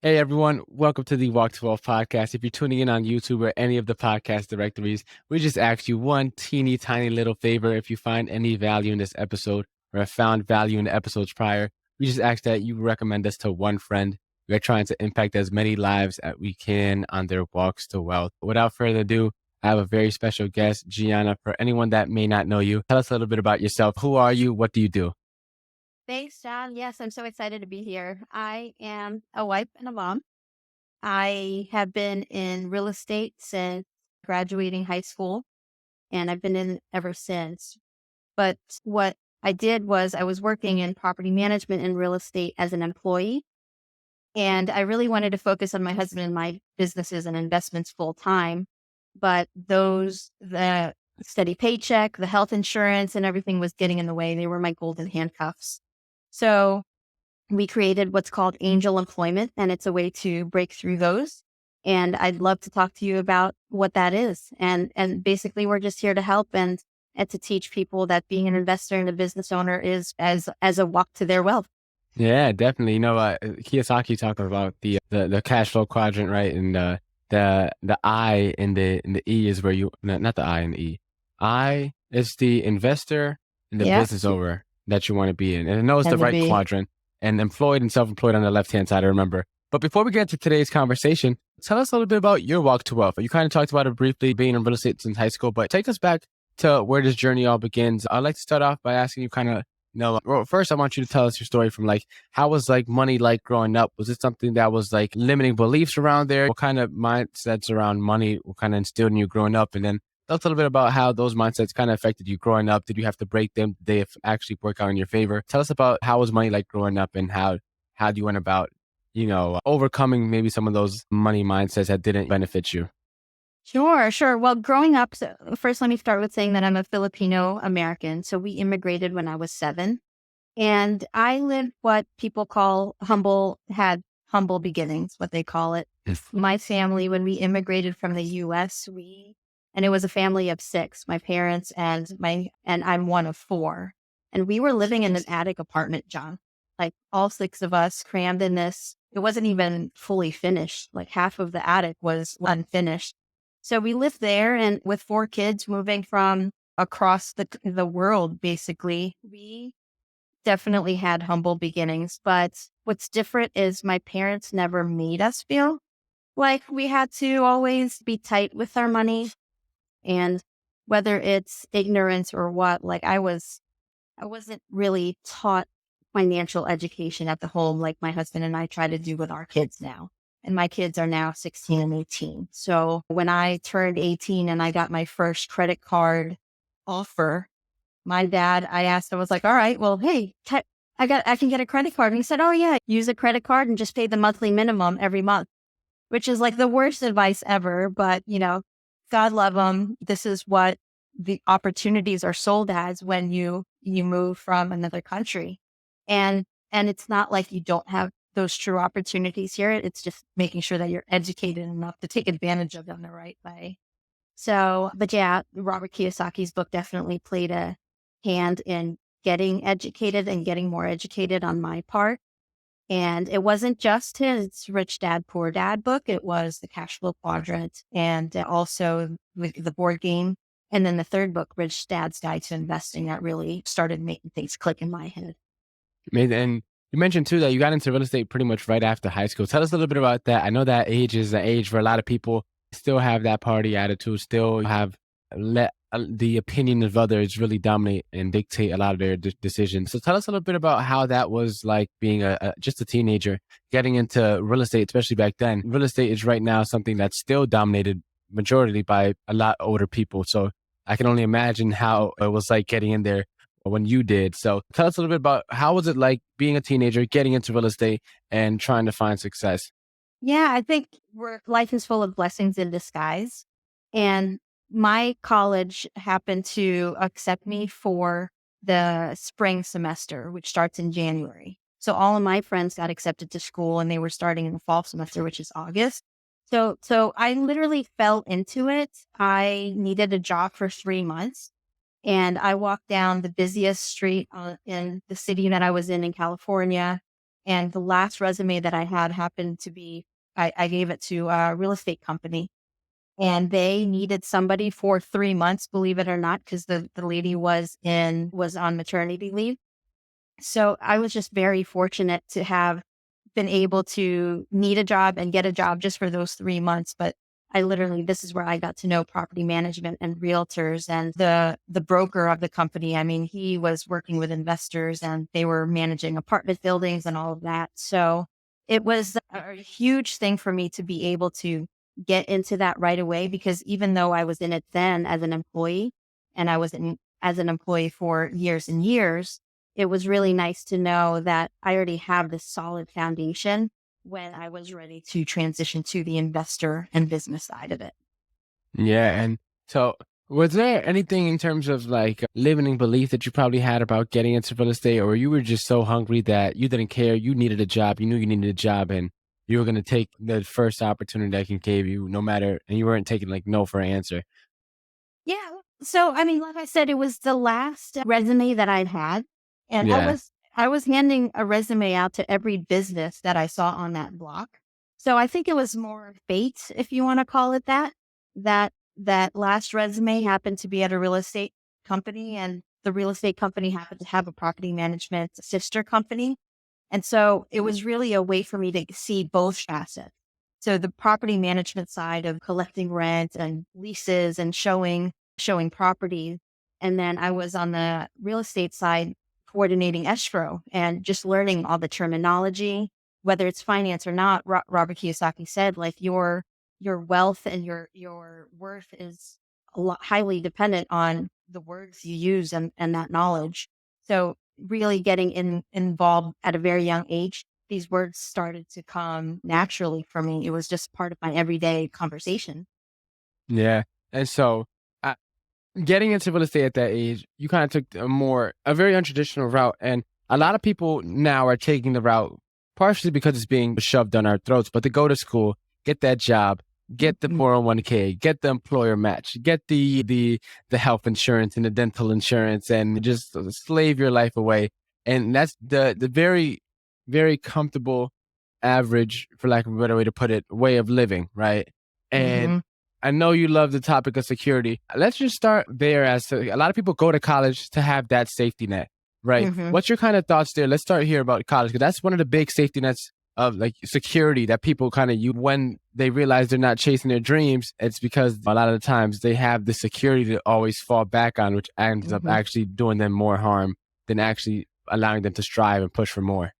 Hey everyone, welcome to the Walk 12 podcast. If you're tuning in on YouTube or any of the podcast directories, we just ask you one teeny tiny little favor. If you find any value in this episode or have found value in the episodes prior, we just ask that you recommend us to one friend. We're trying to impact as many lives as we can on their walks to wealth. Without further ado, I have a very special guest, Gianna. For anyone that may not know you, tell us a little bit about yourself. Who are you? What do you do? Thanks, John. Yes, I'm so excited to be here. I am a wife and a mom. I have been in real estate since graduating high school, and I've been in ever since. But what I did was I was working in property management and real estate as an employee, and I really wanted to focus on my husband and my businesses and investments full time. But the steady paycheck, the health insurance, and everything was getting in the way. They were my golden handcuffs. So we created what's called angel employment, and it's a way to break through those. And I'd love to talk to you about what that is. And basically, we're just here to help and to teach people that being an investor and a business owner is as a walk to their wealth. Yeah, definitely. Kiyosaki talked about the cash flow quadrant, right? And the I and the E is where you no, not the I and the E. I is the investor and the Yeah, business owner that you want to be in. And I know it's the and the right B. quadrant and employed and self-employed on the left-hand side, I remember. But before we get to today's conversation, tell us a little bit about your walk to wealth. You kind of talked about it briefly, being in real estate since high school, but take us back to where this journey all begins. I'd like to start off by asking you kind of no, well, first I want you to tell us your story from like how was like money like growing up? Was it something that was like limiting beliefs around there? What kind of mindsets around money were kind of instilled in you growing up? And then tell us a little bit about how those mindsets kind of affected you growing up. Did you have to break them? Did they actually work out in your favor? Tell us about how was money like growing up and how you went about, overcoming maybe some of those money mindsets that didn't benefit you. Sure, sure. Well, growing up, so first let me start with saying that I'm a Filipino American. So we immigrated when I was 7. And I lived what people call had humble beginnings, what they call it. Yes. My family, when we immigrated from the US, and it was a family of 6, my parents and I'm one of 4. And we were living in an attic apartment, John. Like all 6 of us crammed in this. It wasn't even fully finished. Like half of the attic was unfinished. So we lived there and with 4 kids moving from across the world, basically, we definitely had humble beginnings, but what's different is my parents never made us feel like we had to always be tight with our money. And whether it's ignorance or what, like I wasn't really taught financial education at the home like my husband and I try to do with our kids now. And my kids are now 16 and 18. So when I turned 18 and I got my first credit card offer, my dad, I asked, I was like, all right, well, hey, I can get a credit card. And he said, oh yeah, use a credit card and just pay the monthly minimum every month, which is like the worst advice ever. But God love them. This is what the opportunities are sold as when you move from another country. And it's not like you don't have those true opportunities here. It's just making sure that you're educated enough to take advantage of them the right way. So, but yeah, Robert Kiyosaki's book definitely played a hand in getting educated and getting more educated on my part. And it wasn't just his Rich Dad, Poor Dad book. It was the Cash Flow Quadrant and also with the board game. And then the third book, Rich Dad's Guide to Investing, that really started making things click in my head. Amazing. And you mentioned too that you got into real estate pretty much right after high school. Tell us a little bit about that. I know that age is an age where a lot of people still have that party attitude, still have let the opinion of others really dominate and dictate a lot of their decisions. So tell us a little bit about how that was like being just a teenager getting into real estate, especially back then. Real estate is right now something that's still dominated majority by a lot older people. So I can only imagine how it was like getting in there when you did. So tell us a little bit about how was it like being a teenager, getting into real estate and trying to find success? Yeah, I think life is full of blessings in disguise. And my college happened to accept me for the spring semester, which starts in January. So all of my friends got accepted to school and they were starting in the fall semester, which is August. So I literally fell into it. I needed a job for 3 months and I walked down the busiest street in the city that I was in California. And the last resume that I had happened to be, I gave it to a real estate company, and they needed somebody for 3 months, believe it or not, because the lady was on maternity leave. So I was just very fortunate to have been able to need a job and get a job just for those 3 months. But this is where I got to know property management and realtors and the broker of the company. I mean, he was working with investors and they were managing apartment buildings and all of that. So it was a huge thing for me to be able to get into that right away, because even though I was in it then as an employee, and I was in as an employee for years and years, it was really nice to know that I already have this solid foundation when I was ready to transition to the investor and business side of it. Yeah. And so, was there anything in terms of like limiting belief that you probably had about getting into real estate, or you were just so hungry that you didn't care? You needed a job. You knew you needed a job, and you were going to take the first opportunity that can give you, no matter, and you weren't taking like no for an answer. Yeah. So, I mean, like I said, it was the last resume that I'd had. And Yeah. I was handing a resume out to every business that I saw on that block. So I think it was more fate, if you want to call it that, that last resume happened to be at a real estate company, and the real estate company happened to have a property management sister company. And so it was really a way for me to see both facets. So the property management side of collecting rent and leases and showing properties. And then I was on the real estate side coordinating escrow and just learning all the terminology, whether it's finance or not. Robert Kiyosaki said, like your wealth and your worth is a lot highly dependent on the words you use and that knowledge. So really getting involved at a very young age, these words started to come naturally for me. It was just part of my everyday conversation. Yeah. And so, getting into real estate at that age, you kind of took a very untraditional route. And a lot of people now are taking the route partially because it's being shoved down our throats, but to go to school, get that job, get the Mhm. 401k, get the employer match, get the health insurance and the dental insurance, and just slave your life away. And that's the very, very comfortable, average, for lack of a better way to put it, way of living, right? And Mhm. I know you love the topic of security. Let's just start there. As to, a lot of people go to college to have that safety net, right? Mhm. What's your kind of thoughts there? Let's start here about college, because that's one of the big safety nets of like security that people kind of use when they realize they're not chasing their dreams. It's because a lot of the times they have the security to always fall back on, which ends up Mhm. actually doing them more harm than actually allowing them to strive and push for more.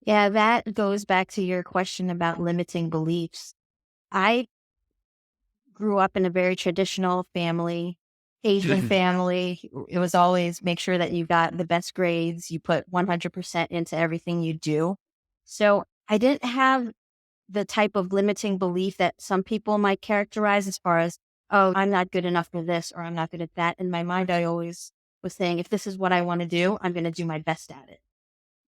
Yeah, that goes back to your question about limiting beliefs. I grew up in a very traditional family, Asian family. It was always make sure that you got the best grades, you put 100% into everything you do. So I didn't have the type of limiting belief that some people might characterize as far as, oh, I'm not good enough for this or I'm not good at that. In my mind, I always was saying, if this is what I want to do, I'm going to do my best at it.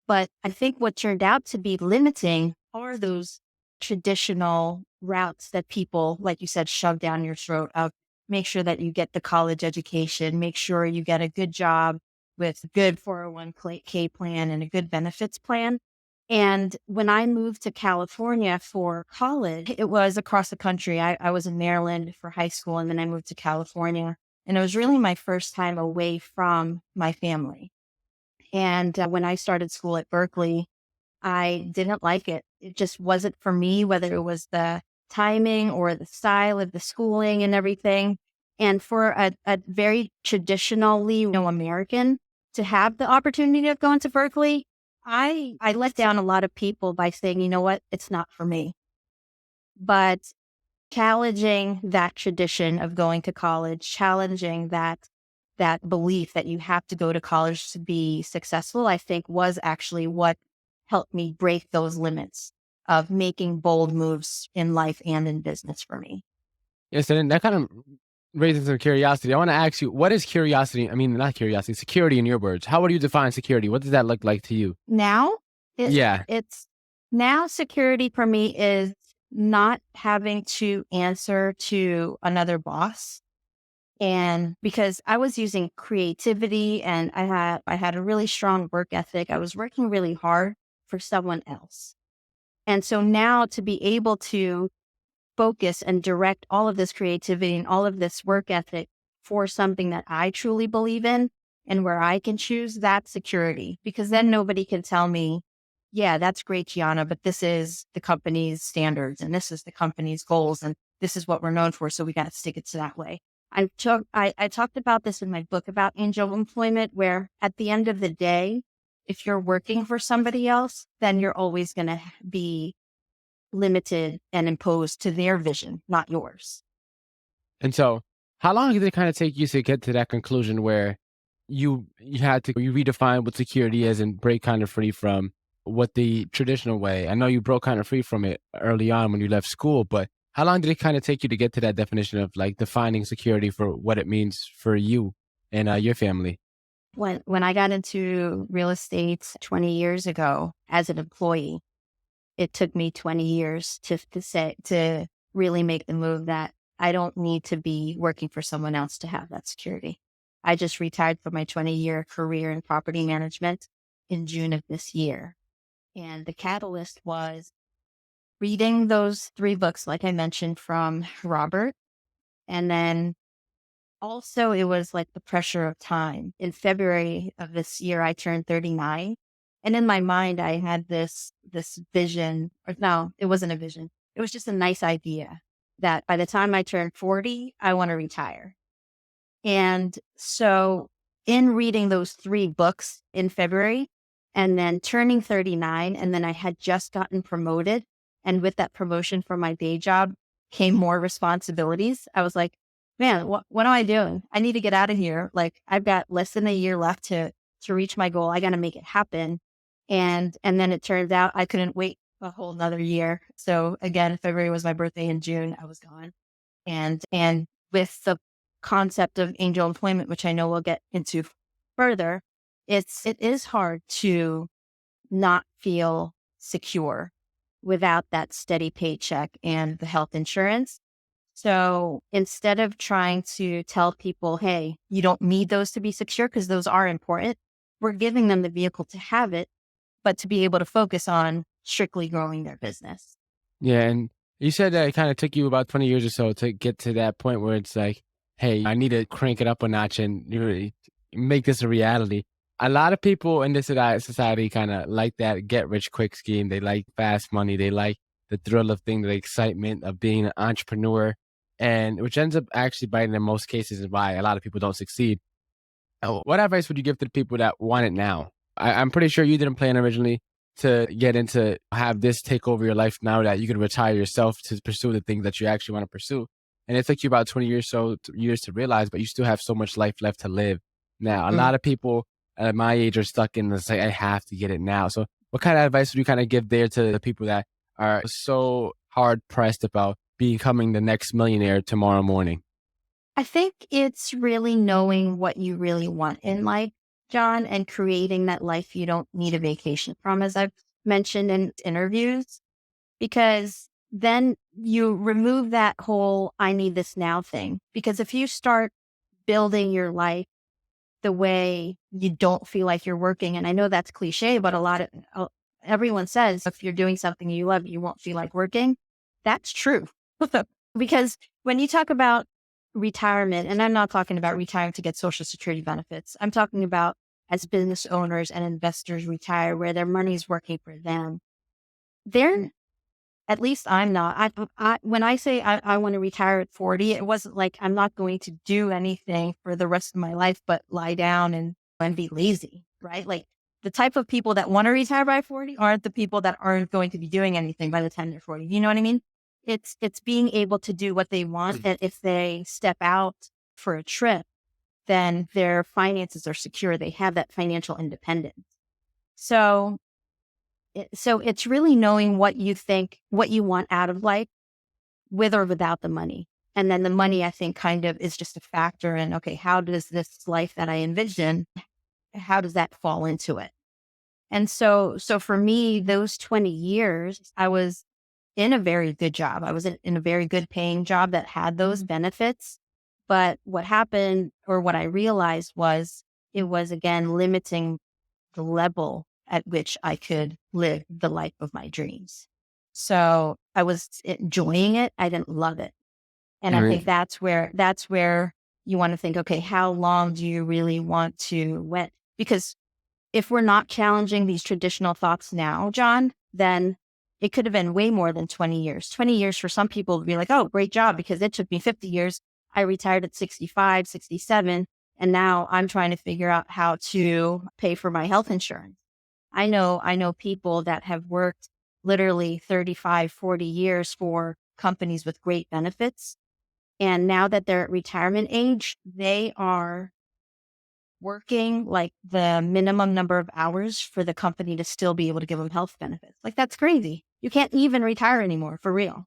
But I think what turned out to be limiting are those traditional routes that people, like you said, shove down your throat of make sure that you get the college education, make sure you get a good job with good 401k plan and a good benefits plan. And when I moved to California for college, it was across the country. I was in Maryland for high school, and then I moved to California. And it was really my first time away from my family. And when I started school at Berkeley, I didn't like it. It just wasn't for me, whether it was the timing or the style of the schooling and everything. And for a very traditionally, American to have the opportunity of going to Berkeley, I let down a lot of people by saying, you know what, it's not for me. But challenging that tradition of going to college, challenging that belief that you have to go to college to be successful, I think was actually what helped me break those limits of making bold moves in life and in business for me. Yes, and that kind of raises some curiosity. I want to ask you, what is curiosity? I mean, not curiosity, security in your words. How would you define security? What does that look like to you? Now, Yeah. it's now security for me is not having to answer to another boss. And because I was using creativity and I had a really strong work ethic, I was working really hard. for someone else. And so now to be able to focus and direct all of this creativity and all of this work ethic for something that I truly believe in and where I can choose that security, because then nobody can tell me, yeah, that's great, Gianna, but this is the company's standards and this is the company's goals and this is what we're known for. So we got to stick it to that way. I talked about this in my book about angel employment, where at the end of the day, if you're working for somebody else, then you're always going to be limited and imposed to their vision, not yours. And so, how long did it kind of take you to get to that conclusion where you had to you redefine what security is and break kind of free from what the traditional way? I know you broke kind of free from it early on when you left school, but how long did it kind of take you to get to that definition of like defining security for what it means for you and your family? When I got into real estate 20 years ago as an employee, it took me 20 years to really make the move that I don't need to be working for someone else to have that security. I just retired from my 20-year career in property management in June of this year. And the catalyst was reading those 3 books, like I mentioned, from Robert. And then also it was like the pressure of time. In February of this year, I turned 39. And in my mind, I had this vision, or no, it wasn't a vision. It was just a nice idea that by the time I turn 40, I want to retire. And so in reading those 3 books in February and then turning 39, and then I had just gotten promoted. And with that promotion from my day job came more responsibilities. I was like, man, what am I doing? I need to get out of here. Like, I've got less than a year left to reach my goal. I got to make it happen. And then it turns out I couldn't wait a whole nother year. So again, February was my birthday. In June, I was gone. And with the concept of angel employment, which I know we'll get into further, it is hard to not feel secure without that steady paycheck and the health insurance. So instead of trying to tell people, hey, you don't need those to be secure, because those are important, we're giving them the vehicle to have it, but to be able to focus on strictly growing their business. Yeah, and you said that it kind of took you about 20 years or so to get to that point where it's like, hey, I need to crank it up a notch and really make this a reality. A lot of people in this society kind of like that get rich quick scheme. They like fast money. They like the thrill of thing, the excitement of being an entrepreneur, and which ends up actually biting in most cases and why a lot of people don't succeed. What advice would you give to the people that want it now? I'm pretty sure you didn't plan originally to get into have this take over your life now that you can retire yourself to pursue the things that you actually want to pursue. And it took you about 20 years years to realize, but you still have so much life left to live. Now, a lot of people at my age are stuck in this, like, I have to get it now. So what kind of advice would you kind of give there to the people that are so hard pressed about becoming the next millionaire tomorrow morning? I think it's really knowing what you really want in life, John, and creating that life you don't need a vacation from, as I've mentioned in interviews, because then you remove that whole I need this now thing. Because if you start building your life the way you don't feel like you're working, and I know that's cliche, but everyone says if you're doing something you love, you won't feel like working. That's true. Because when you talk about retirement, and I'm not talking about retiring to get Social Security benefits, I'm talking about as business owners and investors retire where their money is working for them. They're, at least I'm not. When I say I want to retire at 40, it wasn't like I'm not going to do anything for the rest of my life but lie down and be lazy, right? Like, the type of people that want to retire by 40 aren't the people that aren't going to be doing anything by the time they're 40. You know what I mean? It's being able to do what they want. And if they step out for a trip, then their finances are secure. They have that financial independence. So it's really knowing what you think, what you want out of life with or without the money. And then the money, I think, kind of is just a factor in, okay, how does this life that I envision, how does that fall into it? And so for me, those 20 years, I was in a very good job. I was in a very good paying job that had those benefits. But what happened, or what I realized, was it was, again, limiting the level at which I could live the life of my dreams. So I was enjoying it. I didn't love it. And I I think mean, that's where you want to think, okay, how long do you really want to wait? Because if we're not challenging these traditional thoughts now, John, then it could have been way more than 20 years. 20 years for some people would be like, oh, great job, because it took me 50 years. I retired at 65, 67, and now I'm trying to figure out how to pay for my health insurance. I know people that have worked literally 35, 40 years for companies with great benefits. And now that they're at retirement age, they are working like the minimum number of hours for the company to still be able to give them health benefits. Like that's crazy. You can't even retire anymore for real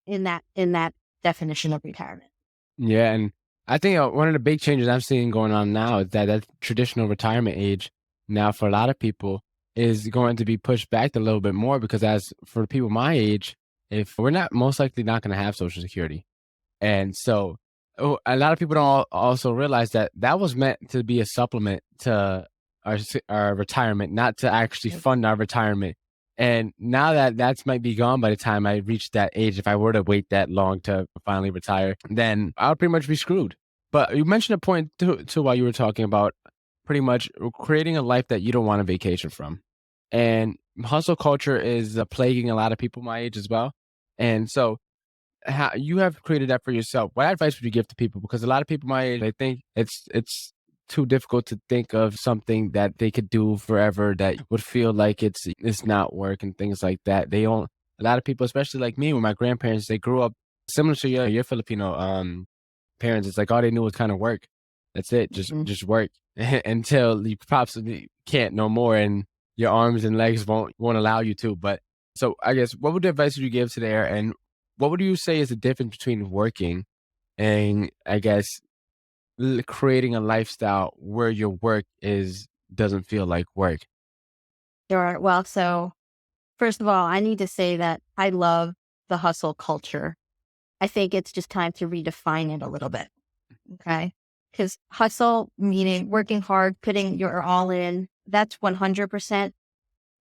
in that definition of retirement. yeah, and I think one of the big changes I'm seeing going on now is that traditional retirement age now for a lot of people is going to be pushed back a little bit more because as for people my age, if we're not most likely not going to have Social Security, and so a lot of people don't also realize that that was meant to be a supplement to our retirement, not to actually Mm. fund our retirement. And now that that's might be gone by the time I reach that age, if I were to wait that long to finally retire, then I'll pretty much be screwed. But you mentioned a point too while you were talking about pretty much creating a life that you don't want a vacation from. And hustle culture is plaguing a lot of people my age as well. And so how you have created that for yourself. What advice would you give to people? Because a lot of people my age, they think it's too difficult to think of something that they could do forever that would feel like it's not work and things like that. They don't. A lot of people, especially like me, with my grandparents, they grew up similar to your Filipino parents. It's like all they knew was kind of work. That's it, Mhm. just work until you possibly can't no more, and your arms and legs won't allow you to. But so I guess what would the advice would you give to there, and what would you say is the difference between working and I guess creating a lifestyle where your work is doesn't feel like work? Sure. Well, so first of all, I need to say that I love the hustle culture. I think it's just time to redefine it a little bit. Okay. Because hustle, meaning working hard, putting your all in, that's 100%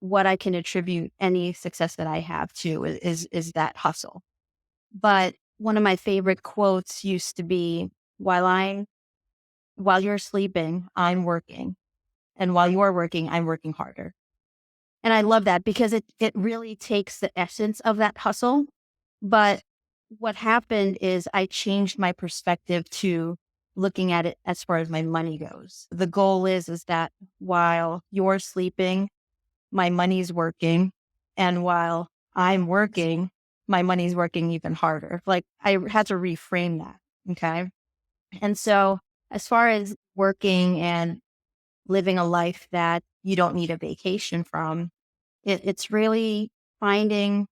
what I can attribute any success that I have to is that hustle. But one of my favorite quotes used to be, while I'm while you're sleeping, I'm working. And while you're working, I'm working harder. And I love that because it really takes the essence of that hustle. But what happened is I changed my perspective to looking at it as far as my money goes. The goal is that while you're sleeping, my money's working. And while I'm working, my money's working even harder. Like I had to reframe that. Okay. And so as far as working and living a life that you don't need a vacation from, it's really finding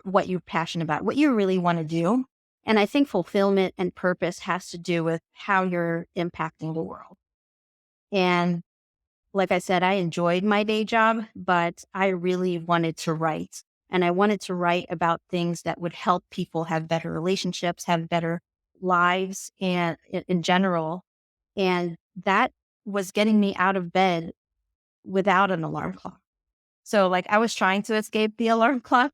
what you're passionate about, what you really want to do. And I think fulfillment and purpose has to do with how you're impacting the world. And like I said, I enjoyed my day job, but I really wanted to write. And I wanted to write about things that would help people have better relationships, have better lives and in general. And that was getting me out of bed without an alarm clock. So like I was trying to escape the alarm clock.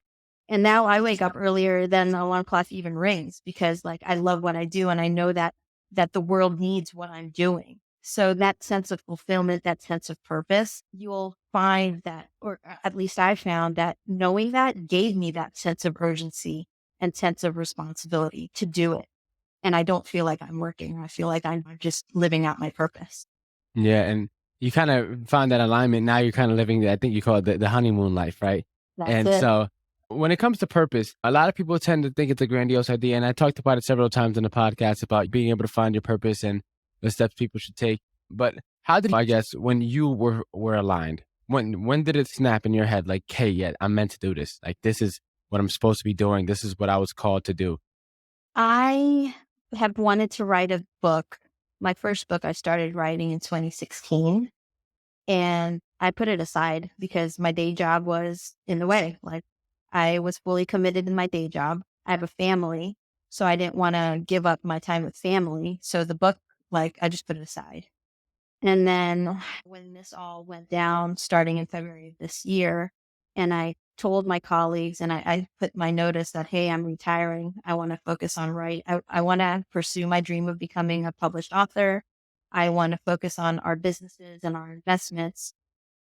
And now I wake up earlier than the alarm clock even rings because like I love what I do and I know that the world needs what I'm doing. So that sense of fulfillment, that sense of purpose, you'll find that, or at least I found that knowing that gave me that sense of urgency and sense of responsibility to do it. And I don't feel like I'm working. I feel like I'm just living out my purpose. Yeah, and you kind of found that alignment. Now you're kind of living, I think you call it the honeymoon life, right? That's And it. so when it comes to purpose, a lot of people tend to think it's a grandiose idea. And I talked about it several times in the podcast about being able to find your purpose and the steps people should take. But how did, I guess, when you were aligned, when did it snap in your head like, hey, yeah, I'm meant to do this. Like, this is what I'm supposed to be doing. This is what I was called to do. I have wanted to write a book. My first book I started writing in 2016 and I put it aside because my day job was in the way. Like I was fully committed in my day job. I have a family, so I didn't want to give up my time with family. So the book, like I just put it aside. And then when this all went down starting in February of this year, and I told my colleagues and I put my notice that, hey, I'm retiring. I want to focus on I want to pursue my dream of becoming a published author. I want to focus on our businesses and our investments.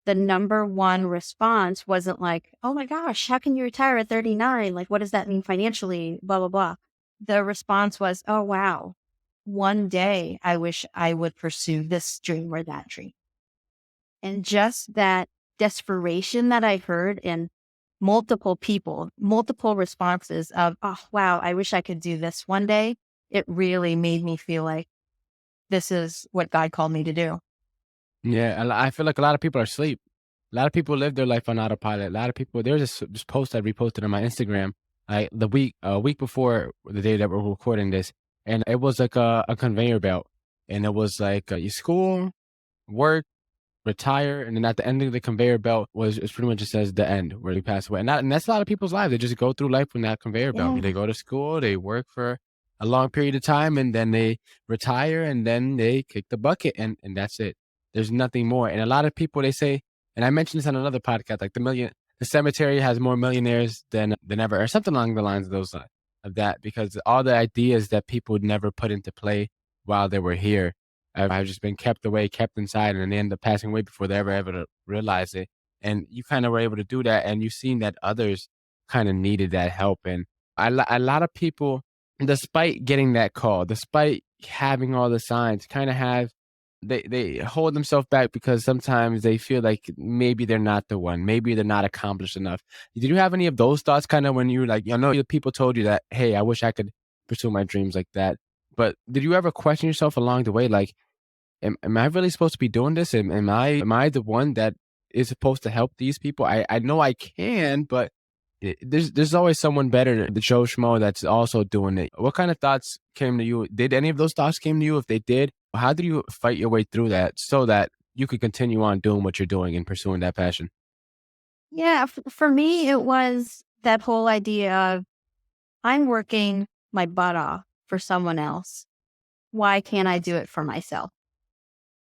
The number one response wasn't like, oh my gosh, how can you retire at 39? Like, what does that mean financially? Blah, blah, blah. The response was, oh, wow, one day I wish I would pursue this dream or that dream. And just that desperation that I heard in multiple people, multiple responses of, oh, wow, I wish I could do this one day. It really made me feel like this is what God called me to do. Yeah, I feel like a lot of people are asleep. A lot of people live their life on autopilot. A lot of people. There's this post I reposted on my Instagram, the week before the day that we're recording this, and it was like a conveyor belt, and it was like you school, work, retire, and then at the end of the conveyor belt was it's pretty much just says the end where they pass away, and that's a lot of people's lives. They just go through life with that conveyor belt. They Yeah. go to school, they work for a long period of time, and then they retire, and then they kick the bucket, and that's it. There's nothing more. And a lot of people they say, and I mentioned this on another podcast, like the cemetery has more millionaires than ever, or something along the lines of of that, because all the ideas that people would never put into play while they were here have just been kept away, kept inside, and they end up passing away before they're ever able to realize it. And you kind of were able to do that, and you've seen that others kind of needed that help. And a lot of people, despite getting that call, despite having all the signs, kind of have they hold themselves back because sometimes they feel like maybe they're not the one, maybe they're not accomplished enough. Did you have any of those thoughts kind of when you were like, I know the people told you that, hey, I wish I could pursue my dreams like that. But did you ever question yourself along the way, like, am I really supposed to be doing this? Am I the one that is supposed to help these people? I know I can, but there's always someone better, the Joe Schmo, that's also doing it. What kind of thoughts came to you? Did any of those thoughts came to you? If they did, how did you fight your way through that so that you could continue on doing what you're doing and pursuing that passion? Yeah. For me, it was that whole idea of I'm working my butt off for someone else. Why can't I do it for myself?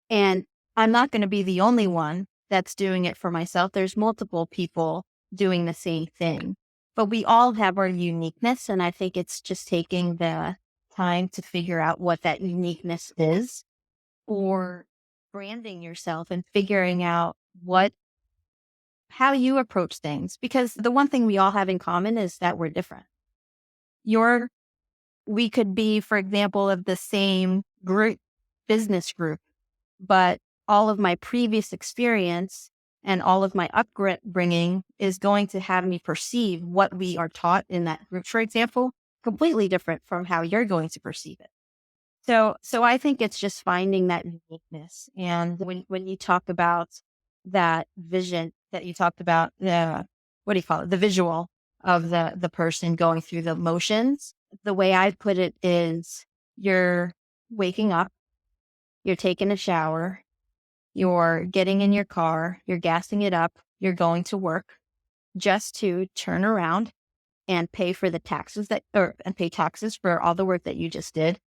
And I'm not going to be the only one that's doing it for myself. There's multiple people doing the same thing, but we all have our uniqueness. And I think it's just taking the time to figure out what that uniqueness is, or branding yourself and figuring out how you approach things. Because the one thing we all have in common is that we're different. You're, we could be, for example, of the same group, business group, but all of my previous experience and all of my upbringing is going to have me perceive what we are taught in that group, for example, completely different from how you're going to perceive it. So I think it's just finding that uniqueness. And when you talk about that vision that you talked about, the what do you call it? The visual of the person going through the motions. The way I put it is you're waking up, you're taking a shower, you're getting in your car, you're gassing it up, you're going to work just to turn around and pay for the taxes and pay taxes for all the work that you just did,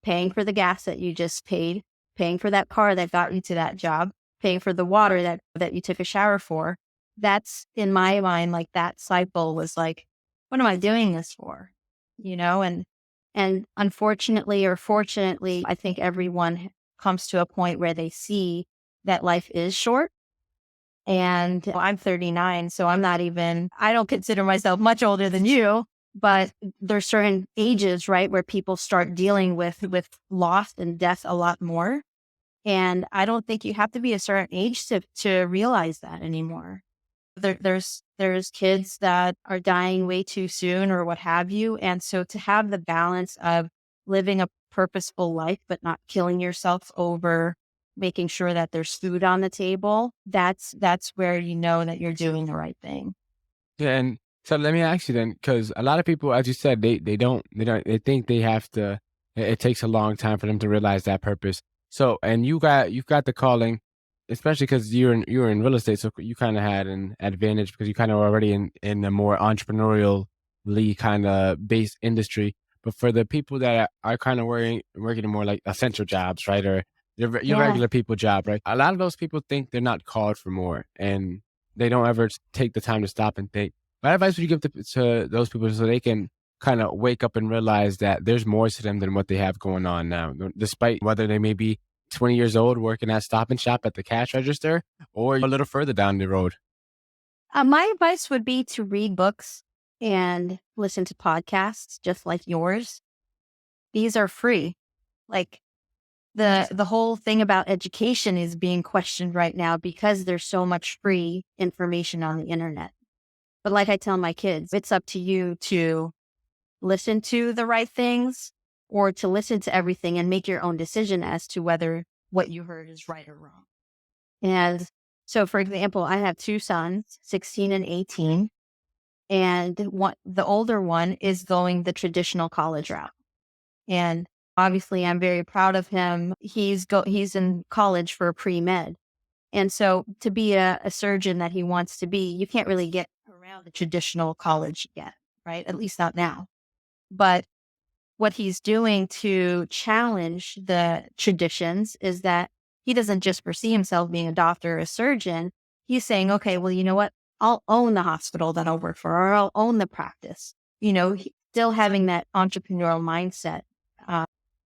paying for the gas that you just paid, paying for that car that got you to that job, paying for the water that you took a shower for. That's in my mind, like that cycle was like, what am I doing this for? You know, and unfortunately or fortunately, I think everyone comes to a point where they see that life is short. And I'm 39, so I don't consider myself much older than you, but there's certain ages, right, where people start dealing with loss and death a lot more. And I don't think you have to be a certain age to realize that anymore. There's kids that are dying way too soon or what have you. And so to have the balance of living a purposeful life, but not killing yourself over making sure that there's food on the table, that's where you know that you're doing the right thing. Yeah, and so let me ask you then, because a lot of people, as you said, they think they have to. It takes a long time for them to realize that purpose. So, and you've got the calling, especially because you're in real estate, so you kind of had an advantage because you kind of already in a more entrepreneurially kind of based industry. But for the people that are kind of working in more like essential jobs, right, or your Yeah. regular people job, right? A lot of those people think they're not called for more, and they don't ever take the time to stop and think. What advice would you give to those people so they can kind of wake up and realize that there's more to them than what they have going on now, despite whether they may be 20 years old working at Stop and Shop at the cash register or a little further down the road? My advice would be to read books and listen to podcasts just like yours. These are free. Like the whole thing about education is being questioned right now because there's so much free information on the internet. But like I tell my kids, it's up to you to listen to the right things or to listen to everything and make your own decision as to whether what you heard is right or wrong. And so, for example, I have two sons, 16 and 18, and the older one is going the traditional college route. And obviously, I'm very proud of him. He's in college for pre-med. And so to be a surgeon that he wants to be, you can't really get around the traditional college yet, right? At least not now. But what he's doing to challenge the traditions is that he doesn't just foresee himself being a doctor or a surgeon. He's saying, okay, well, you know what? I'll own the hospital that I'll work for, or I'll own the practice. Still having that entrepreneurial mindset uh,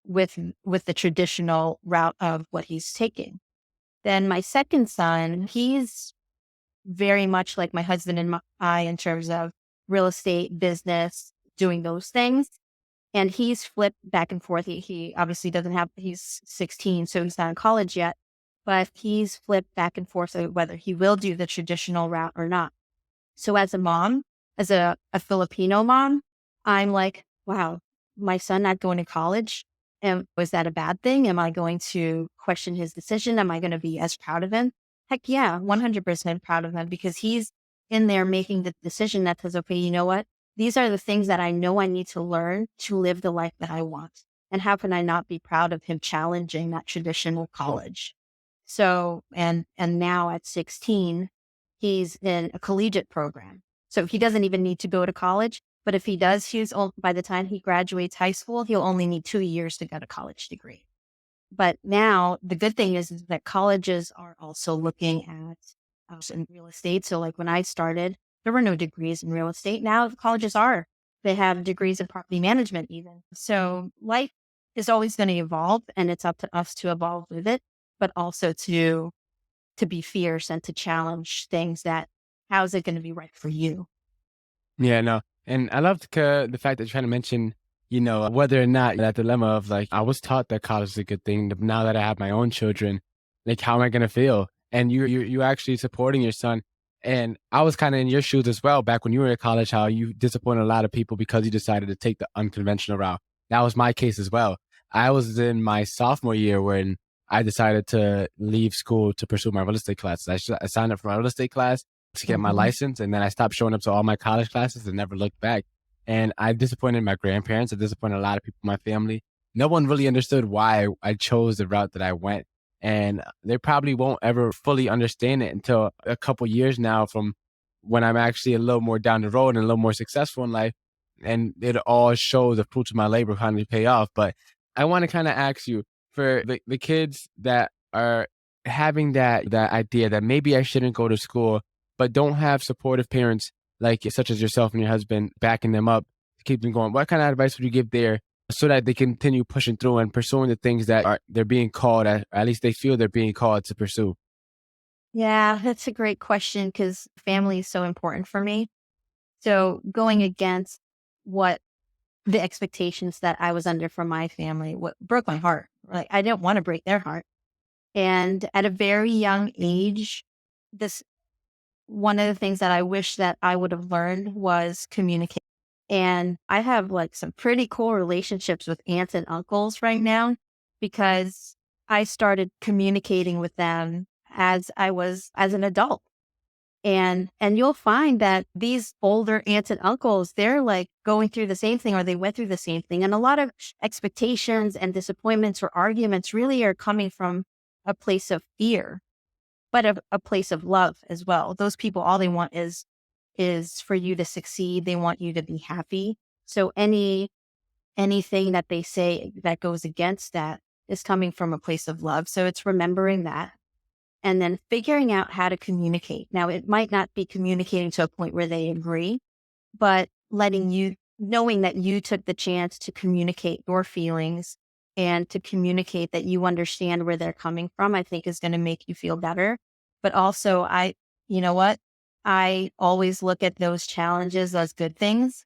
with the traditional route of what he's taking. Then my second son, he's very much like my husband and I in terms of real estate, business, doing those things. And he's flipped back and forth. He obviously he's 16, so he's not in college yet, but he's flipped back and forth whether he will do the traditional route or not. So as a mom, as a Filipino mom, I'm like, wow, my son not going to college. And was that a bad thing? Am I going to question his decision? Am I going to be as proud of him? Heck yeah, 100% proud of him because he's in there making the decision that says, okay, you know what? These are the things that I know I need to learn to live the life that I want. And how can I not be proud of him challenging that traditional college? So, and now at 16, he's in a collegiate program. So he doesn't even need to go to college. But if he does, by the time he graduates high school, he'll only need 2 years to get a college degree. But now the good thing is that colleges are also looking at in real estate. So like when I started, there were no degrees in real estate. Now the colleges are. They have degrees in property management even. So life is always going to evolve and it's up to us to evolve with it, but also to be fierce and to challenge things that how's it going to be right for you? Yeah, no. And I love the fact that you're trying to mention, whether or not that dilemma of like, I was taught that college is a good thing. But now that I have my own children, like, how am I going to feel? And you actually supporting your son. And I was kind of in your shoes as well back when you were at college, how you disappointed a lot of people because you decided to take the unconventional route. That was my case as well. I was in my sophomore year when I decided to leave school to pursue my real estate classes. I signed up for my real estate class to get my Mhm. license. And then I stopped showing up to all my college classes and never looked back. And I disappointed my grandparents. I disappointed a lot of people in my family. No one really understood why I chose the route that I went. And they probably won't ever fully understand it until a couple years now from when I'm actually a little more down the road and a little more successful in life. And it all shows the fruits of my labor finally pay off. But I want to kind of ask you for the kids that are having that idea that maybe I shouldn't go to school but don't have supportive parents like such as yourself and your husband backing them up to keep them going. What kind of advice would you give there so that they continue pushing through and pursuing the things that they're being called at least they feel they're being called to pursue? Yeah, that's a great question because family is so important for me. So going against what the expectations that I was under from my family, what broke my heart. Like I didn't want to break their heart. And at a very young age, this one of the things that I wish that I would have learned was communicate. And I have like some pretty cool relationships with aunts and uncles right now because I started communicating with them as an adult. And you'll find that these older aunts and uncles, they're like going through the same thing or they went through the same thing. And a lot of expectations and disappointments or arguments really are coming from a place of fear, but a place of love as well. Those people, all they want is for you to succeed. They want you to be happy. So anything that they say that goes against that, is coming from a place of love. So it's remembering that and then figuring out how to communicate. Now, it might not be communicating to a point where they agree, but knowing that you took the chance to communicate your feelings and to communicate that you understand where they're coming from, I think is going to make you feel better. But also, you know what? I always look at those challenges as good things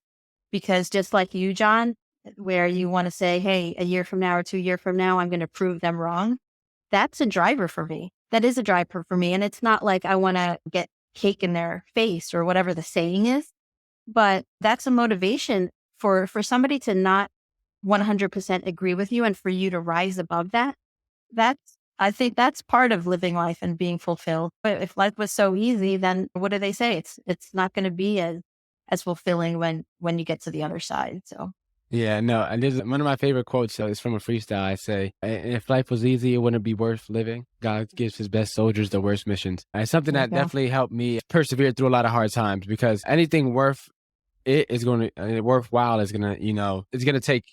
because just like you, John, where you want to say, hey, a year from now or 2 years from now, I'm going to prove them wrong. That's a driver for me. That is a driver for me. And it's not like I want to get cake in their face or whatever the saying is, but that's a motivation for somebody to not 100% agree with you and for you to rise above that. I think that's part of living life and being fulfilled. But if life was so easy, then what do they say? It's not going to be as fulfilling when you get to the other side. So Yeah, no, and there's one of my favorite quotes is from a freestyle. I say, If life was easy, it wouldn't be worth living. God gives his best soldiers the worst missions." And it's something there you that go. definitely helped me persevere through a lot of hard times because anything worth it is going to, worthwhile is going to, it's going to take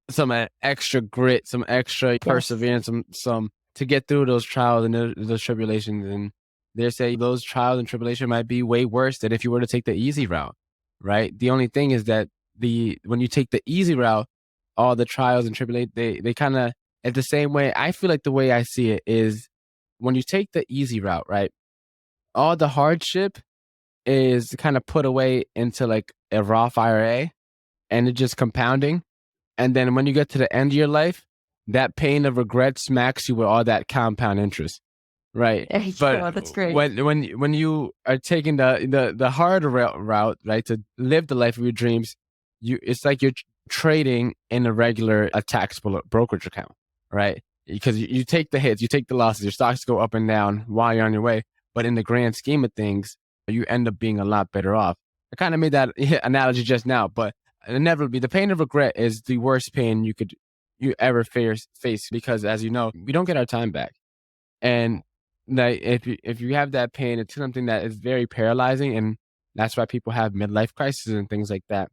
some extra grit, some extra Yes. perseverance, some to get through those trials and those tribulations. And they say those trials and tribulation might be way worse than if you were to take the easy route, right? The only thing is that when you take the easy route, all the trials and tribulation, they kind of at the same way. I feel like the way I see it is when you take the easy route, right? All the hardship is kind of put away into like a Roth IRA and it's just compounding. And then when you get to the end of your life, that pain of regret smacks you with all that compound interest, right? There you But go. That's great. when you are taking the hard route, right, to live the life of your dreams, it's like you're trading in a taxable brokerage account, right? Because you take the hits, you take the losses, your stocks go up and down while you're on your way. But in the grand scheme of things, you end up being a lot better off. I kind of made that analogy just now, but inevitably, the pain of regret is the worst pain you ever face because, as you know, we don't get our time back. And like, if you have that pain, it's something that is very paralyzing, and that's why people have midlife crises and things like that.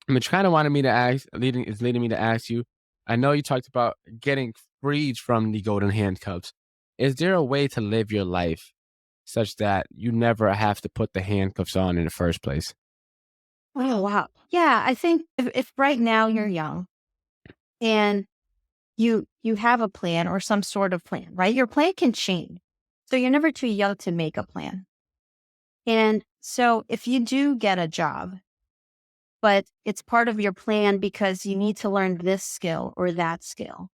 Which kind of wanted me to ask, leading me to ask you. I know you talked about getting freed from the golden handcuffs. Is there a way to live your life such that you never have to put the handcuffs on in the first place? Oh, wow. Yeah, I think if right now you're young and you have a plan or some sort of plan, right? Your plan can change. So you're never too young to make a plan. And so if you do get a job, but it's part of your plan because you need to learn this skill or that skill.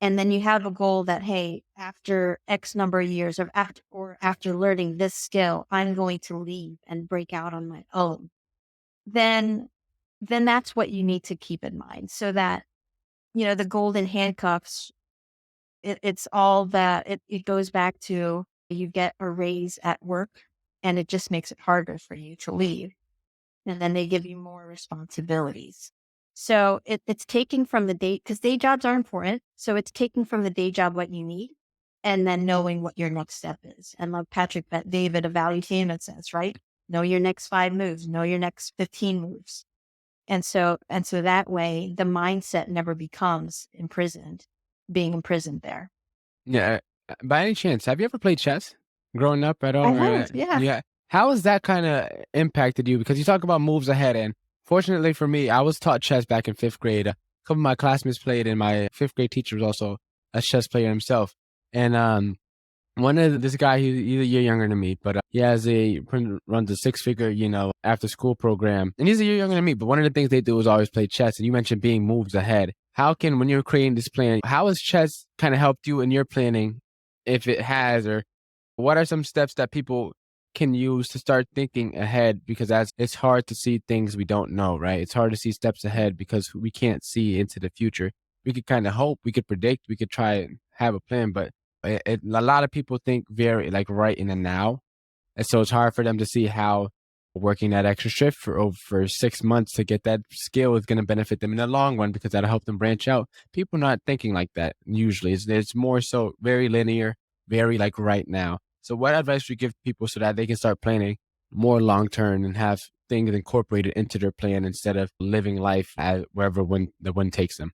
And then you have a goal that, hey, after X number of years or after learning this skill, I'm going to leave and break out on my own. Then that's what you need to keep in mind so that, the golden handcuffs, it's all that it goes back to you get a raise at work and it just makes it harder for you to leave. And then they give you more responsibilities. So it's taking from the day, because day jobs are important. So it's taking from the day job what you need and then knowing what your next step is. And like Patrick Bet David, a value team that says, right? Know your next 5 moves, know your next 15 moves. And so that way the mindset never becomes being imprisoned there. Yeah. By any chance, have you ever played chess growing up at I all? have, yeah. Yeah. How has that kind of impacted you? Because you talk about moves ahead, and fortunately for me, I was taught chess back in fifth grade. A couple of my classmates played, and my fifth grade teacher was also a chess player himself. And this guy, he's a year younger than me, but runs a six-figure, after school program, and he's a year younger than me. But one of the things they do is always play chess. And you mentioned being moves ahead. When you're creating this plan, how has chess kind of helped you in your planning, if it has, or what are some steps that people can use to start thinking ahead? Because as it's hard to see things we don't know, right? It's hard to see steps ahead because we can't see into the future. We could kind of hope, we could predict, we could try and have a plan, but a lot of people think very like right in the now. And so it's hard for them to see how working that extra shift for 6 months to get that skill is going to benefit them in the long run because that'll help them branch out. People not thinking like that usually. It's more so very linear, very like right now. So what advice would you give people so that they can start planning more long term and have things incorporated into their plan instead of living life at wherever when the wind takes them?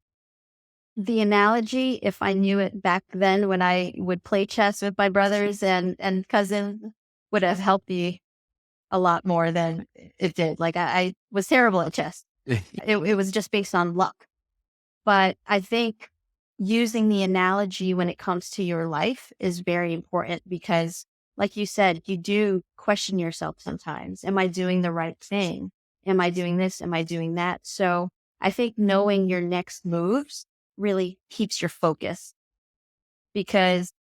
The analogy, if I knew it back then when I would play chess with my brothers and cousins, would have helped me a lot more than it did. Like I was terrible at chess. It was just based on luck. But I think using the analogy when it comes to your life is very important because, like you said, you do question yourself sometimes. Am I doing the right thing? Am I doing this? Am I doing that? So I think knowing your next moves really keeps your focus because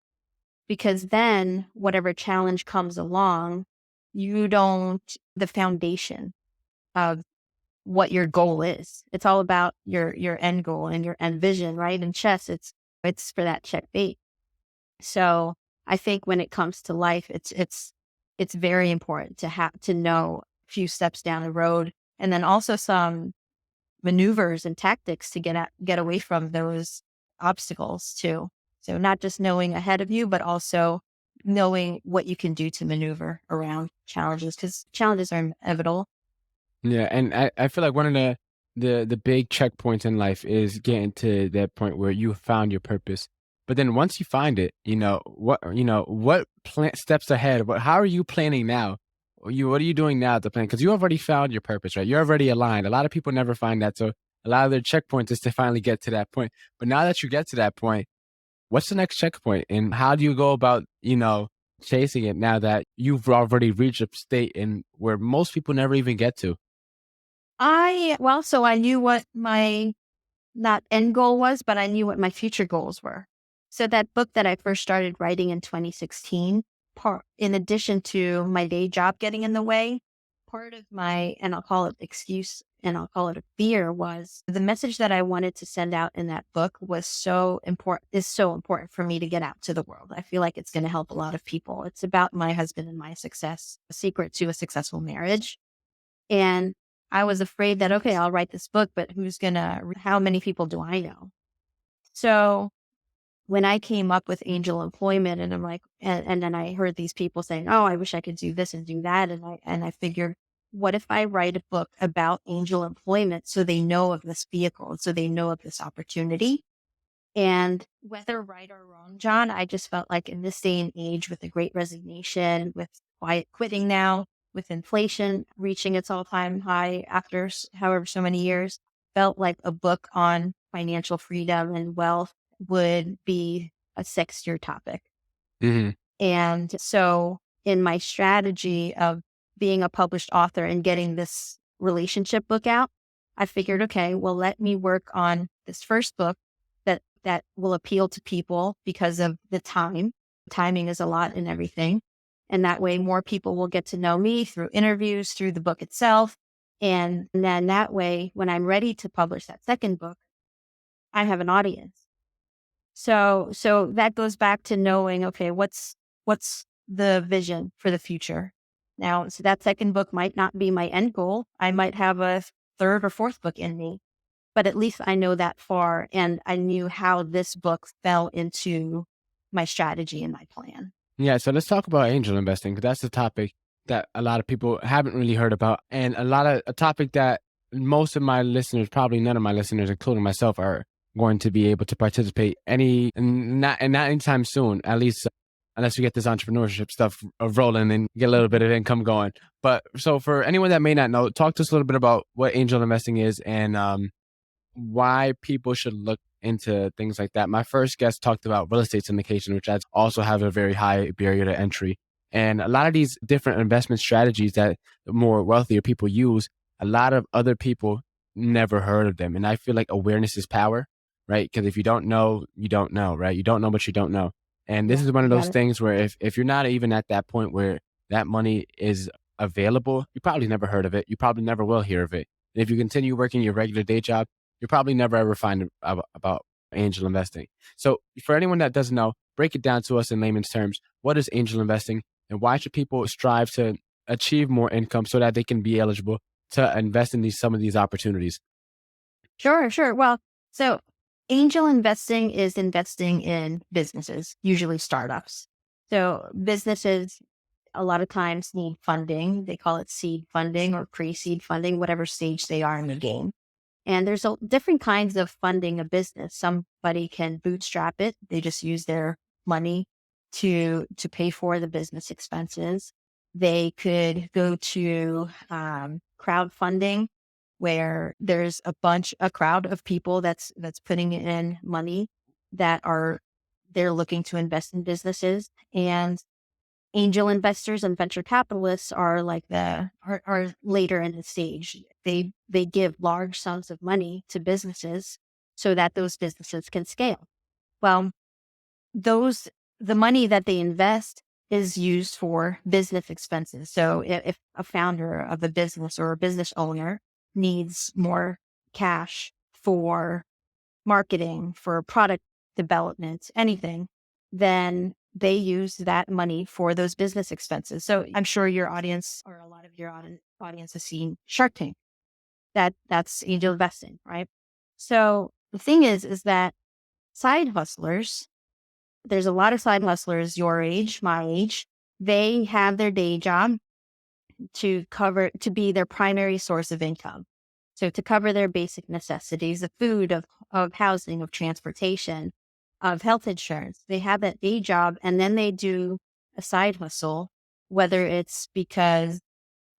then whatever challenge comes along, you don't the foundation of what your goal is. It's all about your end goal and your end vision, right? In chess, it's for that checkmate. So I think when it comes to life, it's very important to have to know a few steps down the road, and then also some maneuvers and tactics to get away from those obstacles too. So not just knowing ahead of you, but also knowing what you can do to maneuver around challenges because challenges are inevitable. Yeah, and I feel like one of the big checkpoints in life is getting to that point where you found your purpose. But then once you find it, what steps ahead? How are you planning now? What are you doing now to plan? Because you already found your purpose, right? You're already aligned. A lot of people never find that, so a lot of their checkpoints is to finally get to that point. But now that you get to that point, what's the next checkpoint, and how do you go about chasing it now that you've already reached a state in where most people never even get to? So I knew what my not end goal was, but I knew what my future goals were. So that book that I first started writing in 2016, in addition to my day job getting in the way, part of my, and I'll call it excuse and I'll call it a fear, was the message that I wanted to send out in that book was is so important for me to get out to the world. I feel like it's going to help a lot of people. It's about my husband and my success, a secret to a successful marriage. And I was afraid that, okay, I'll write this book, but how many people do I know? So when I came up with angel employment and I'm like, and then I heard these people saying, oh, I wish I could do this and do that. And I figured, what if I write a book about angel employment so they know of this vehicle, so they know of this opportunity? And whether right or wrong, John, I just felt like in this day and age with the great resignation, with quiet quitting now, with inflation reaching its all time high after however so many years, felt like a book on financial freedom and wealth would be a sexier topic. Mhm. And so, in my strategy of being a published author and getting this relationship book out, I figured, okay, well, let me work on this first book that will appeal to people because of the time. Timing is a lot in everything. And that way, more people will get to know me through interviews, through the book itself. And then that way, when I'm ready to publish that second book, I have an audience. So that goes back to knowing, okay, what's the vision for the future? Now, so that second book might not be my end goal. I might have a third or fourth book in me, but at least I know that far and I knew how this book fell into my strategy and my plan. Yeah, so let's talk about angel investing because that's a topic that a lot of people haven't really heard about, and a topic that most of my listeners, probably none of my listeners, including myself, are going to be able to participate not anytime soon, at least unless we get this entrepreneurship stuff rolling and get a little bit of income going. But so for anyone that may not know, talk to us a little bit about what angel investing is and why people should look into things like that. My first guest talked about real estate syndication, which I also have a very high barrier to entry. And a lot of these different investment strategies that the more wealthier people use, a lot of other people never heard of them. And I feel like awareness is power, right? Because if you don't know, you don't know, right? You don't know what you don't know. And this Yeah, is one you of got those it. things where if you're not even at that point where that money is available, you probably never heard of it. You probably never will hear of it. And if you continue working your regular day job, you'll probably never ever find about angel investing. So, for anyone that doesn't know, break it down to us in layman's terms. What is angel investing, and why should people strive to achieve more income so that they can be eligible to invest in some of these opportunities? Sure, sure. Well, so angel investing is investing in businesses, usually startups. So businesses a lot of times need funding. They call it seed funding or pre-seed funding, whatever stage they are in the game. And there's different kinds of funding a business. Somebody can bootstrap it. They just use their money to pay for the business expenses. They could go to crowdfunding, where there's a crowd of people that's putting in money that they're looking to invest in businesses. And angel investors and venture capitalists are like are later in the stage. They give large sums of money to businesses so that those businesses can scale. Well, the money that they invest is used for business expenses. So if a founder of a business or a business owner needs more cash for marketing, for product development, anything, then they use that money for those business expenses. So I'm sure your audience, or a lot of your audience, has seen Shark Tank. That's angel investing, right? So the thing is that side hustlers, there's a lot of side hustlers your age, my age. They have their day job to be their primary source of income. So to cover their basic necessities of food, of housing, of transportation, of health insurance. They have that day job, and then they do a side hustle, whether it's because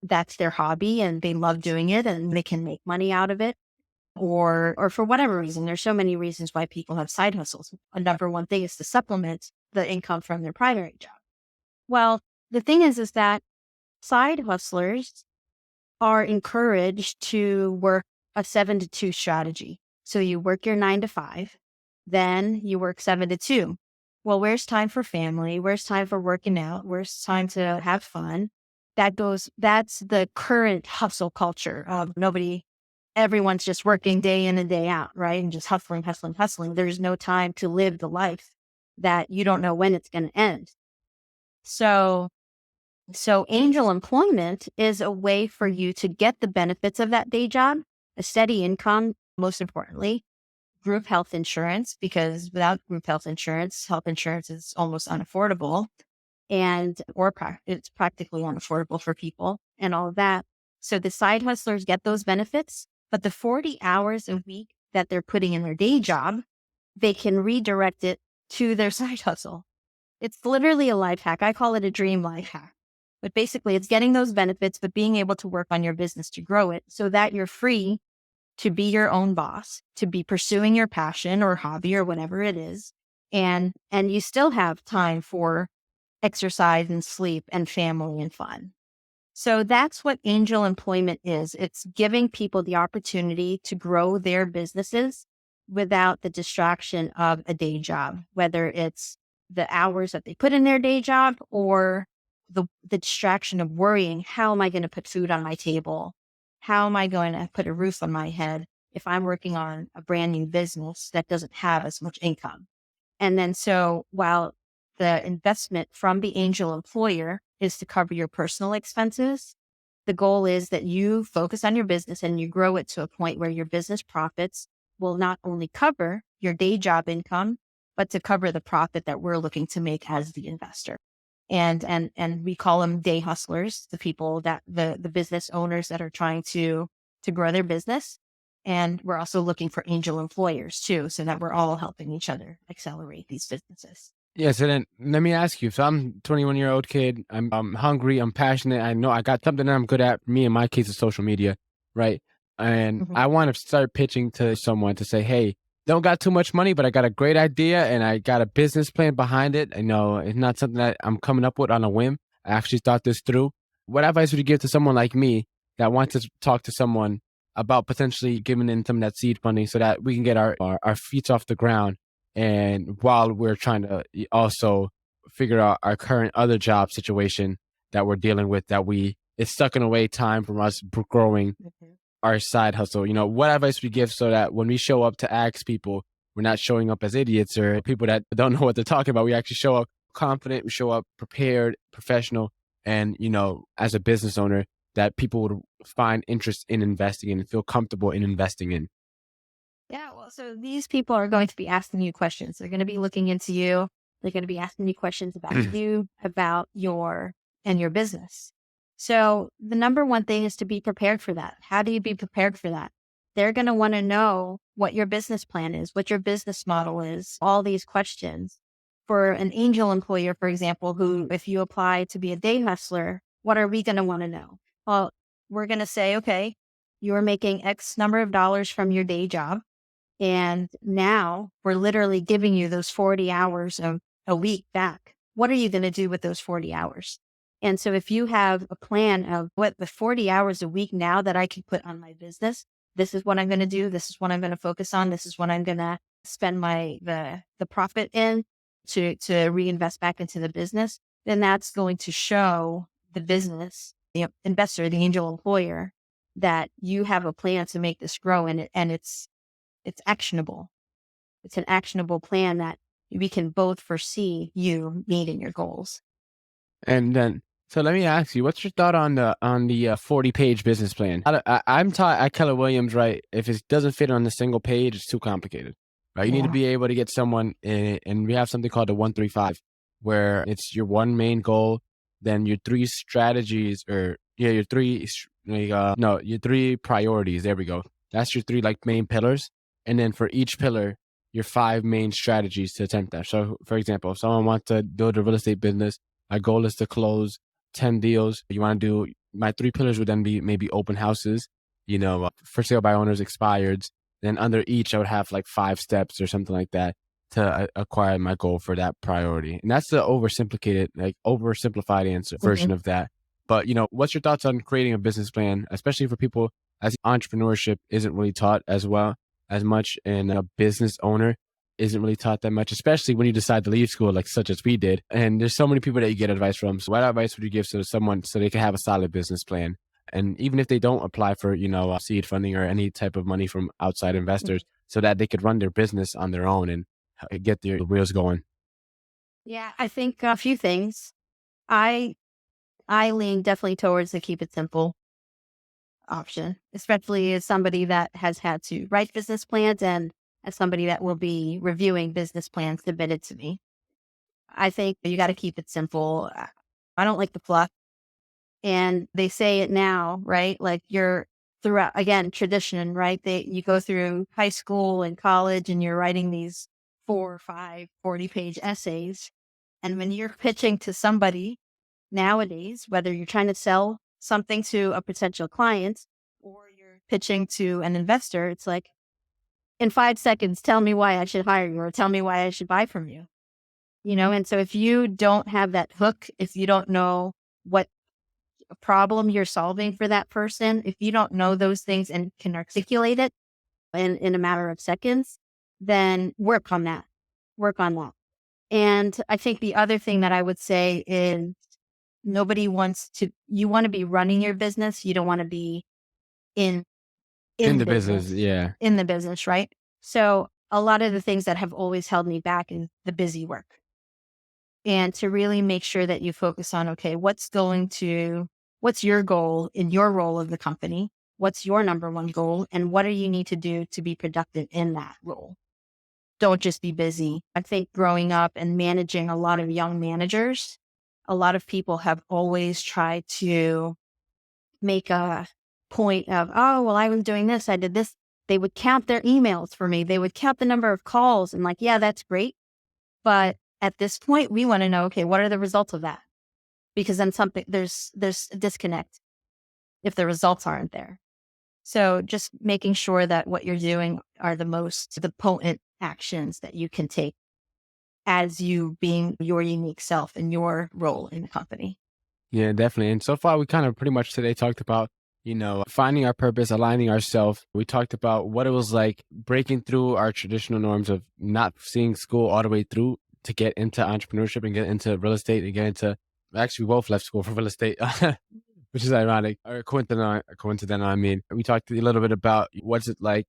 that's their hobby and they love doing it and they can make money out of it, or for whatever reason. There's so many reasons why people have side hustles. A number one thing is to supplement the income from their primary job. Well, the thing is that side hustlers are encouraged to work a 7-to-2 strategy. So you work your 9 to 5, then you work 7 to 2. Well, where's time for family? Where's time for working out? Where's time to have fun? That's the current hustle culture of everyone's just working day in and day out, right? And just hustling, hustling, hustling. There's no time to live the life that you don't know when it's going to end. So angel employment is a way for you to get the benefits of that day job, a steady income, most importantly, group health insurance, because without group health insurance is almost unaffordable, it's practically unaffordable for people and all of that. So the side hustlers get those benefits, but the 40 hours a week that they're putting in their day job, they can redirect it to their side hustle. It's literally a life hack. I call it a dream life hack. But basically, it's getting those benefits, but being able to work on your business to grow it so that you're free to be your own boss, to be pursuing your passion or hobby or whatever it is. And you still have time for exercise and sleep and family and fun. So that's what angel employment is. It's giving people the opportunity to grow their businesses without the distraction of a day job, whether it's the hours that they put in their day job or the distraction of worrying, how am I going to put food on my table? How am I going to put a roof on my head if I'm working on a brand new business that doesn't have as much income? And then so while the investment from the angel employer is to cover your personal expenses, the goal is that you focus on your business and you grow it to a point where your business profits will not only cover your day job income, but to cover the profit that we're looking to make as the investor. And we call them day hustlers, the people that the business owners that are trying to grow their business. And we're also looking for angel employers too, so that we're all helping each other accelerate these businesses. Yeah, so then let me ask you. So I'm a 21-year-old kid. I'm hungry. I'm passionate. I know I got something that I'm good at. Me, in my case, is social media, right? And Mhm. I want to start pitching to someone to say, hey, don't got too much money, but I got a great idea and I got a business plan behind it. I know it's not something that I'm coming up with on a whim. I actually thought this through. What advice would you give to someone like me that wants to talk to someone about potentially giving in some of that seed funding so that we can get our feet off the ground, and while we're trying to also figure out our current other job situation that we're dealing with, it's sucking away time from us growing Mhm. our side hustle. What advice we give so that when we show up to ask people, we're not showing up as idiots or people that don't know what they're talking about. We actually show up confident, we show up prepared, professional, and, as a business owner that people would find interest in investing in and feel comfortable in investing in. Yeah, well, so these people are going to be asking you questions. They're going to be looking into you. They're going to be asking you questions about you, about your business. So the number one thing is to be prepared for that. How do you be prepared for that? They're going to want to know what your business plan is, what your business model is, all these questions. For an angel employer, for example, who, if you apply to be a day hustler, what are we going to want to know? Well, we're going to say, okay, you're making X number of dollars from your day job. And now we're literally giving you those 40 hours of a week back. What are you going to do with those 40 hours? And so if you have a plan of what the 40 hours a week now that I can put on my business, this is what I'm going to do. This is what I'm going to focus on. This is what I'm going to spend the profit in to reinvest back into the business. Then that's going to show the business, the investor, the angel employer, that you have a plan to make this grow, and it's actionable. It's an actionable plan that we can both foresee you meeting your goals. And then, so let me ask you, what's your thought on the 40-page business plan? I'm taught at Keller Williams, right? If it doesn't fit on a single page, it's too complicated, right? You need to be able to get someone, and we have something called the 1-3-5, where it's your one main goal, then your three strategies, your three priorities. There we go. That's your three like main pillars, and then for each pillar, your 5 main strategies to attempt that. So, for example, if someone wants to build a real estate business, my goal is to close 10 deals. You want to do, my 3 pillars would then be maybe open houses, for sale by owners, expireds. Then under each, I would have like 5 steps or something like that to acquire my goal for that priority. And that's the oversimplified answer version of that. But, what's your thoughts on creating a business plan, especially for people as entrepreneurship isn't really taught as much, and a business owner isn't really taught that much, especially when you decide to leave school, like such as we did. And there's so many people that you get advice from. So what advice would you give to someone so they can have a solid business plan? And even if they don't apply for, seed funding or any type of money from outside investors, so that they could run their business on their own and get their wheels going. Yeah, I think a few things. I lean definitely towards the keep it simple option, especially as somebody that has had to write business plans and as somebody that will be reviewing business plans submitted to me. I think you got to keep it simple. I don't like the fluff. And they say it now, right? Like you're throughout, again, tradition, right? You go through high school and college and you're writing these 4 or 5 40-page essays. And when you're pitching to somebody nowadays, whether you're trying to sell something to a potential client or you're pitching to an investor, it's like, in 5 seconds, tell me why I should hire you or tell me why I should buy from you. And so if you don't have that hook, if you don't know what problem you're solving for that person, if you don't know those things and can articulate it in a matter of seconds, then work on that. And I think the other thing that I would say is you want to be running your business. You don't want to be in the business. Yeah. In the business, right? So a lot of the things that have always held me back is the busy work. And to really make sure that you focus on, okay, what's your goal in your role of the company? What's your number one goal? And what do you need to do to be productive in that role? Don't just be busy. I think growing up and managing a lot of young managers, a lot of people have always tried to make a point of, oh, well, I was doing this, I did this. They would count their emails for me. They would count the number of calls and yeah, that's great. But at this point, we want to know, okay, what are the results of that? Because then there's a disconnect if the results aren't there. So just making sure that what you're doing are the potent actions that you can take as you being your unique self and your role in the company. Yeah, definitely. And so far, we kind of pretty much today talked about, finding our purpose, aligning ourselves. We talked about what it was like breaking through our traditional norms of not seeing school all the way through to get into entrepreneurship and get into real estate and get into, actually, we both left school for real estate, which is ironic or coincidental. I mean, we talked a little bit about what's it like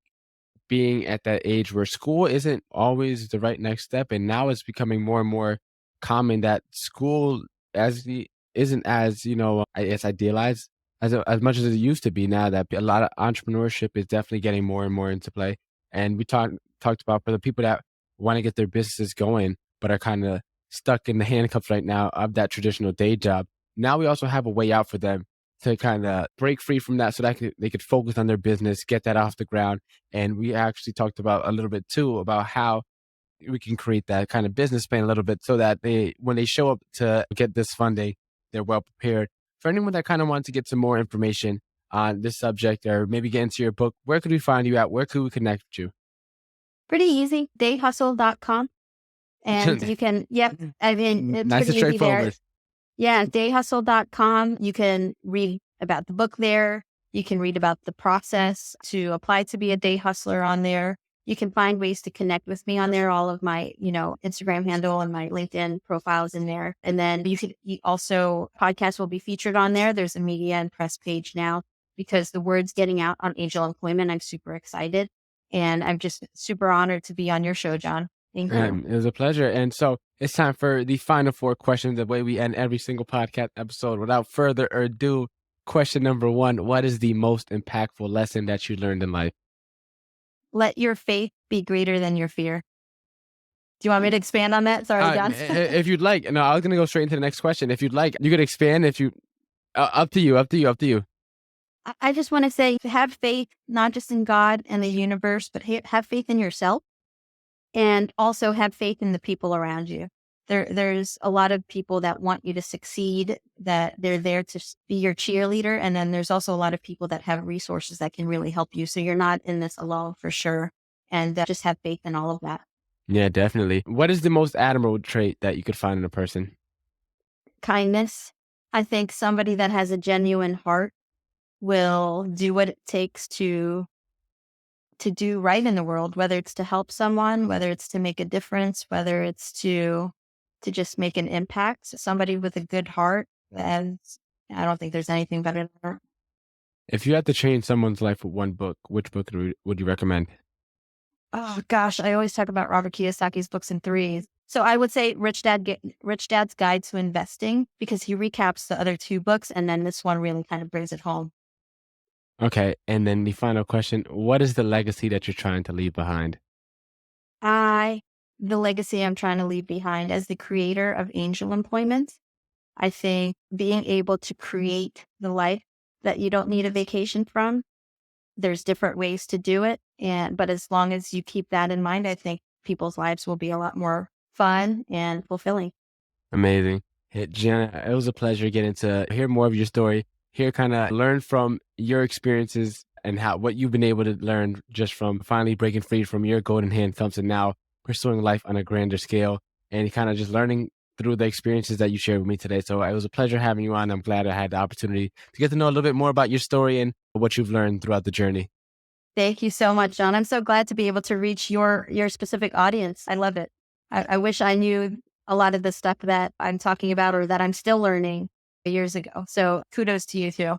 being at that age where school isn't always the right next step. And now it's becoming more and more common that school isn't as, it's idealized as much as it used to be now, that a lot of entrepreneurship is definitely getting more and more into play. And we talked about for the people that want to get their businesses going, but are kind of stuck in the handcuffs right now of that traditional day job. Now we also have a way out for them to kind of break free from that so that they could focus on their business, get that off the ground. And we actually talked about a little bit too about how we can create that kind of business plan a little bit so that when they show up to get this funding, they're well prepared. For anyone that kind of wants to get some more information on this subject or maybe get into your book, where could we find you at? Where could we connect with you? Pretty easy. Dayhustle.com. And you can, yep. I mean, it's Nice and pretty easy there. straightforward. Yeah, dayhustle.com. You can read about the book there. You can read about the process to apply to be a day hustler on there. You can find ways to connect with me on there. All of my, Instagram handle and my LinkedIn profiles in there. And then also podcasts will be featured on there. There's a media and press page now because the word's getting out on angel employment. I'm super excited. And I'm just super honored to be on your show, John. Thank you. It was a pleasure. And so it's time for the final four questions, the way we end every single podcast episode. Without further ado, question number one, what is the most impactful lesson that you learned in life? Let your faith be greater than your fear. Do you want me to expand on that? Sorry, John. If you'd like. No, I was going to go straight into the next question. If you'd like, you could expand up to you. I just want to say, have faith, not just in God and the universe, but have faith in yourself and also have faith in the people around you. There's a lot of people that want you to succeed, that they're there to be your cheerleader. And then there's also a lot of people that have resources that can really help you. So you're not in this alone for sure. And just have faith in all of that. Yeah, definitely. What is the most admirable trait that you could find in a person? Kindness. I think somebody that has a genuine heart will do what it takes to do right in the world, whether it's to help someone, whether it's to make a difference, whether it's to just make an impact. Somebody with a good heart, and I don't think there's anything better than that. If you had to change someone's life with one book, which book would you recommend? Oh gosh, I always talk about Robert Kiyosaki's books in threes. So I would say Rich Dad's Guide to Investing, because he recaps the other two books, and then this one really kind of brings it home. Okay, and then the final question, what is the legacy that you're trying to leave behind? The legacy I'm trying to leave behind as the creator of Angel Employment, I think being able to create the life that you don't need a vacation from, there's different ways to do it. But as long as you keep that in mind, I think people's lives will be a lot more fun and fulfilling. Amazing. Hey, Gianna, it was a pleasure getting to hear more of your story, learn from your experiences and what you've been able to learn just from finally breaking free from your golden handcuffs and now pursuing life on a grander scale and kind of just learning through the experiences that you shared with me today. So it was a pleasure having you on. I'm glad I had the opportunity to get to know a little bit more about your story and what you've learned throughout the journey. Thank you so much, John. I'm so glad to be able to reach your specific audience. I love it. I wish I knew a lot of the stuff that I'm talking about or that I'm still learning years ago. So kudos to you too.